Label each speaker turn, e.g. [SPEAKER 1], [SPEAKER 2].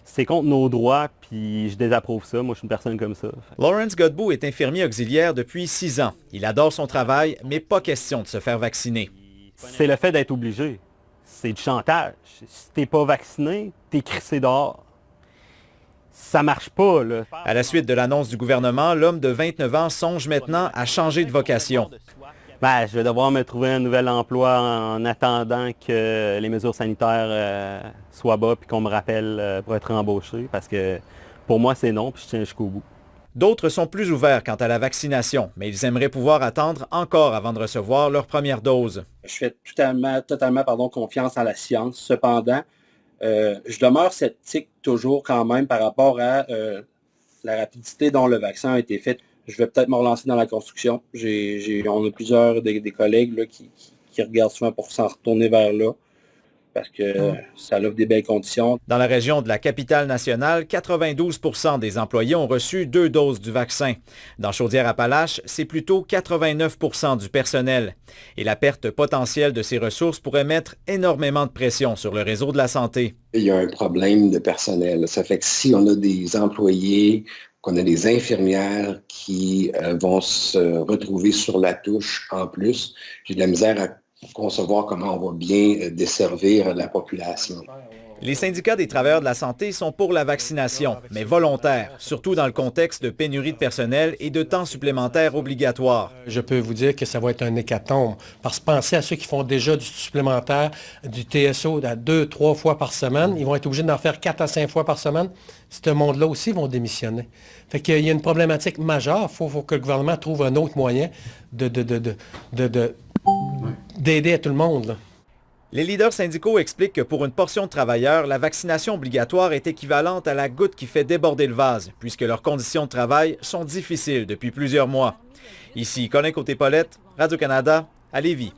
[SPEAKER 1] c'est contre nos droits, puis je désapprouve ça. Moi, je suis une personne comme ça.
[SPEAKER 2] Lawrence Godbout est infirmier auxiliaire depuis 6 ans. Il adore son travail, mais pas question de se faire vacciner.
[SPEAKER 1] C'est le fait d'être obligé. C'est du chantage. Si t'es pas vacciné, t'es crissé dehors. Ça marche pas, là.
[SPEAKER 2] À la suite de l'annonce du gouvernement, l'homme de 29 ans songe maintenant à changer de vocation.
[SPEAKER 1] Ben, je vais devoir me trouver un nouvel emploi en attendant que les mesures sanitaires soient bas puis qu'on me rappelle pour être embauché. Parce que pour moi, c'est non, puis je tiens jusqu'au bout.
[SPEAKER 2] D'autres sont plus ouverts quant à la vaccination, mais ils aimeraient pouvoir attendre encore avant de recevoir leur première dose.
[SPEAKER 3] Je fais totalement confiance en la science. Cependant, je demeure sceptique toujours quand même par rapport à la rapidité dont le vaccin a été fait. Je vais peut-être me relancer dans la construction. On a plusieurs des collègues là, qui regardent souvent pour s'en retourner vers là parce que ça offre des belles conditions.
[SPEAKER 2] Dans la région de la Capitale-Nationale, 92% des employés ont reçu 2 doses du vaccin. Dans Chaudière-Appalaches, c'est plutôt 89% du personnel. Et la perte potentielle de ces ressources pourrait mettre énormément de pression sur le réseau de la santé.
[SPEAKER 4] Il y a un problème de personnel. Ça fait que si on a des employés, qu'on a des infirmières qui vont se retrouver sur la touche en plus, j'ai de la misère à concevoir comment on va bien desservir la population.
[SPEAKER 2] Les syndicats des travailleurs de la santé sont pour la vaccination, mais volontaire, surtout dans le contexte de pénurie de personnel et de temps supplémentaire obligatoire.
[SPEAKER 5] Je peux vous dire que ça va être un hécatombe, parce que pensez à ceux qui font déjà du supplémentaire, du TSO à 2-3 fois par semaine. Ils vont être obligés d'en faire 4 à 5 fois par semaine. Ce monde-là aussi vont démissionner. Fait qu'il y a une problématique majeure. Il faut que le gouvernement trouve un autre moyen d'aider à tout le monde, là.
[SPEAKER 2] Les leaders syndicaux expliquent que pour une portion de travailleurs, la vaccination obligatoire est équivalente à la goutte qui fait déborder le vase, puisque leurs conditions de travail sont difficiles depuis plusieurs mois. Ici Colin Côté-Paulette, Radio-Canada, à Lévis.